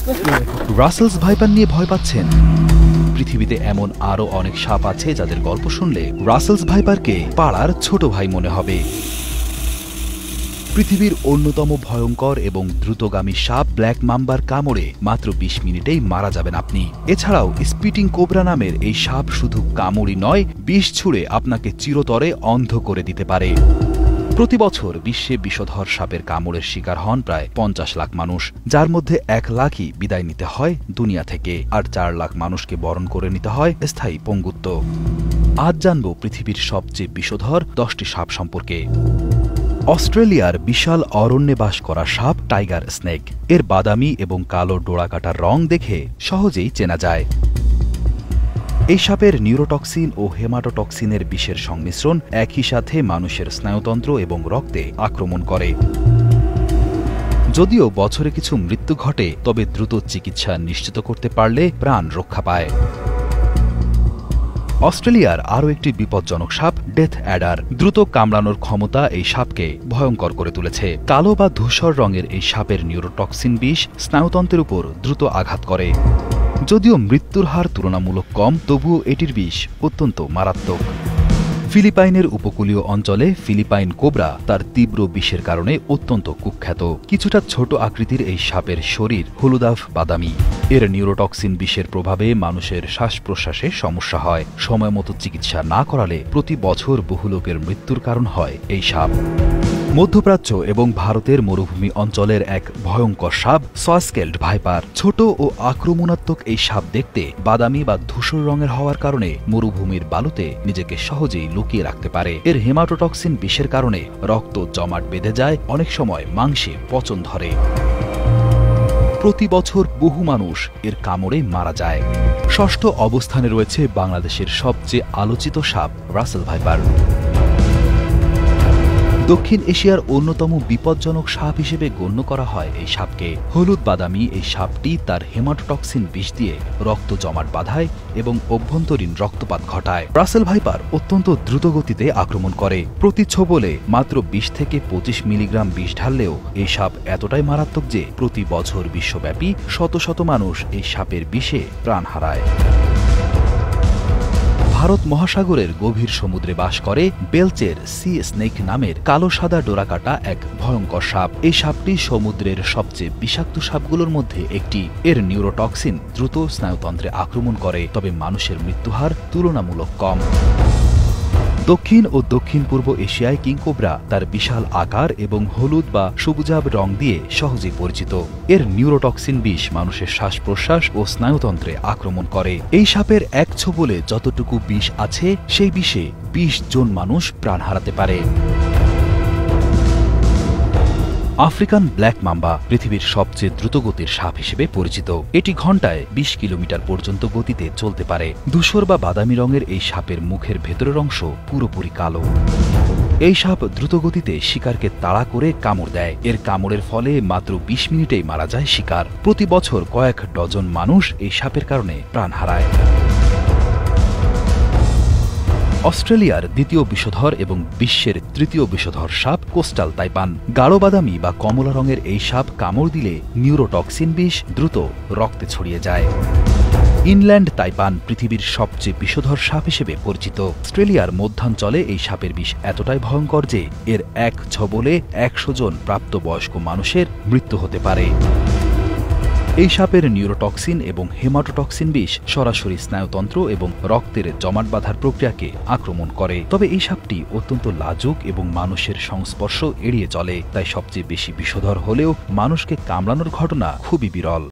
Russell's viper নিয়ে ভয় পাচ্ছেন? পৃথিবীতে এমন আরও অনেক সাপ আছে যাদের গল্প শুনলে রাসেলস ভাইপারকে পাড়ার ছোট ভাই মনে হবে। পৃথিবীর অন্যতম ভয়ঙ্কর এবং দ্রুতগামী সাপ ব্ল্যাক মাম্বার কামড়ে মাত্র ২০ মিনিটেই মারা যাবেন আপনি। এছাড়াও স্পিটিং কোবরা নামের এই সাপ শুধু কামড়ই নয়, বিষ ছুঁড়ে আপনাকে চিরতরে অন্ধ করে দিতে পারে। প্রতি বছর বিশ্বে বিষধর সাপের কামড়ের শিকার হন প্রায় ৫০ লাখ মানুষ, যার মধ্যে ১ লাখই বিদায় নিতে হয় দুনিয়া থেকে, আর ৪ লাখ মানুষকে বরণ করে নিতে হয় স্থায়ী পঙ্গুত্ব। আজ জানব পৃথিবীর সবচেয়ে বিষধর ১০টি সাপ সম্পর্কে। অস্ট্রেলিয়ার বিশাল অরণ্যে বাস করা সাপ টাইগার স্নেক। এর বাদামি এবং কালো ডোরাকাটার রং দেখে সহজেই চেনা যায়। এই সাপের নিউরোটক্সিন ও হেমাটোটক্সিনের বিষের সংমিশ্রণ একই সাথে মানুষের স্নায়ুতন্ত্র এবং রক্তে আক্রমণ করে। যদিও বছরে কিছু মৃত্যু ঘটে, তবে দ্রুত চিকিৎসা নিশ্চিত করতে পারলে প্রাণ রক্ষা পায়। অস্ট্রেলিয়ার আরও একটি বিপজ্জনক সাপ ডেথ অ্যাডার। দ্রুত কামড়ানোর ক্ষমতা এই সাপকে ভয়ঙ্কর করে তুলেছে। কালো বা ধূসর রঙের এই সাপের নিউরোটক্সিন বিষ স্নায়ুতন্ত্রের উপর দ্রুত আঘাত করে। যদিও মৃত্যুর হার তুলনামূলক কম, তবুও এটির বিষ অত্যন্ত মারাত্মক। ফিলিপাইনের উপকূলীয় অঞ্চলে ফিলিপাইন কোবরা তার তীব্র বিষের কারণে অত্যন্ত কুখ্যাত। কিছুটা ছোট আকৃতির এই সাপের শরীর হলুদাভ বাদামি। এর নিউরোটক্সিন বিষের প্রভাবে মানুষের শ্বাস প্রশ্বাসে সমস্যা হয়। সময়মতো চিকিৎসা না করালে প্রতি বছর বহু লোকের মৃত্যুর কারণ হয় এই সাপ। মধ্যপ্রাচ্য এবং ভারতের মরুভূমি অঞ্চলের এক ভয়ঙ্কর সাপ সয়েস্কেল্ড ভাইপার। ছোট ও আক্রমণাত্মক এই সাপ দেখতে বাদামি বা ধূসর রঙের হওয়ার কারণে মরুভূমির বালুতে নিজেকে সহজেই লুকিয়ে রাখতে পারে। এর হেমাটোটক্সিন বিষের কারণে রক্ত জমাট বেঁধে যায়, অনেক সময় মাংসে পচন ধরে। প্রতি বছর বহু মানুষ এর কামড়ে মারা যায়। ষষ্ঠ অবস্থানে রয়েছে বাংলাদেশের সবচেয়ে আলোচিত সাপ রাসেল ভাইপার। দক্ষিণ এশিয়ার অন্যতম বিপজ্জনক সাপ হিসেবে গণ্য করা হয় এই সাপকে। হলুদ বাদামি এই সাপটি তার হেমাটোটক্সিন বিষ দিয়ে রক্ত জমাট বাঁধায় এবং অভ্যন্তরীণ রক্তপাত ঘটায়। রাসেল ভাইপার অত্যন্ত দ্রুতগতিতে আক্রমণ করে। প্রতি ছোবলে মাত্র ২০ থেকে ২৫ মিলিগ্রাম বিষ ঢাললেও এই সাপ এতটাই মারাত্মক যে প্রতি বছর বিশ্বব্যাপী শত শত মানুষ এই সাপের বিষে প্রাণ হারায়। ভারত মহাসাগরের গভীর সমুদ্রে বাস করে বেলচের সি স্নেক নামের কালো সাদা ডোরাকাটা এক ভয়ঙ্কর সাপ। এই সাপটি সমুদ্রের সবচেয়ে বিষাক্ত সাপগুলোর মধ্যে একটি। এর নিউরোটক্সিন দ্রুত স্নায়ুতন্ত্রে আক্রমণ করে, তবে মানুষের মৃত্যুহার তুলনামূলক কম। দক্ষিণ ও দক্ষিণ পূর্ব এশিয়ায় কিংকোবরা তার বিশাল আকার এবং হলুদ বা সবুজাভ রং দিয়ে সহজেই পরিচিত। এর নিউরোটক্সিন বিষ মানুষের শ্বাস প্রশ্বাস ও স্নায়ুতন্ত্রে আক্রমণ করে। এই সাপের এক ছোবলে যতটুকু বিষ আছে, সেই বিষে ২০ জন মানুষ প্রাণ হারাতে পারে। আফ্রিকান ব্ল্যাক মাম্বা পৃথিবীর সবচেয়ে দ্রুতগতির সাপ হিসেবে পরিচিত। এটি ঘণ্টায় ২০ কিলোমিটার পর্যন্ত গতিতে চলতে পারে। ধূসর বা বাদামি রঙের এই সাপের মুখের ভেতরের অংশ পুরোপুরি কালো। এই সাপ দ্রুতগতিতে শিকারকে তাড়া করে কামড় দেয়। এর কামড়ের ফলে মাত্র ২০ মিনিটেই মারা যায় শিকার। প্রতি বছর কয়েক ডজন মানুষ এই সাপের কারণে প্রাণ হারায়। অস্ট্রেলিয়ার দ্বিতীয় বিষধর এবং বিশ্বের তৃতীয় বিষধর সাপ কোস্টাল তাইপান। গাঢ় বাদামি বা কমলা রঙের এই সাপ কামড় দিলে নিউরোটক্সিন বিষ দ্রুত রক্তে ছড়িয়ে যায়। ইনল্যান্ড তাইপান পৃথিবীর সবচেয়ে বিষধর সাপ হিসেবে পরিচিত। অস্ট্রেলিয়ার মধ্যাঞ্চলে এই সাপের বিষ এতটাই ভয়ঙ্কর যে এর এক ছোবলে ১০০ জন প্রাপ্তবয়স্ক মানুষের মৃত্যু হতে পারে। এই সাপের নিউরোটক্সিন এবং হেমাটোটক্সিন বিষ সরাসরি স্নায়ুতন্ত্র এবং রক্তের জমাট বাঁধার প্রক্রিয়াকে আক্রমণ করে। তবে এই সাপটি অত্যন্ত লাজুক এবং মানুষের সংস্পর্শ এড়িয়ে চলে, তাই সবচেয়ে বেশি বিষধর হলেও মানুষকে কামড়ানোর ঘটনা খুবই বিরল।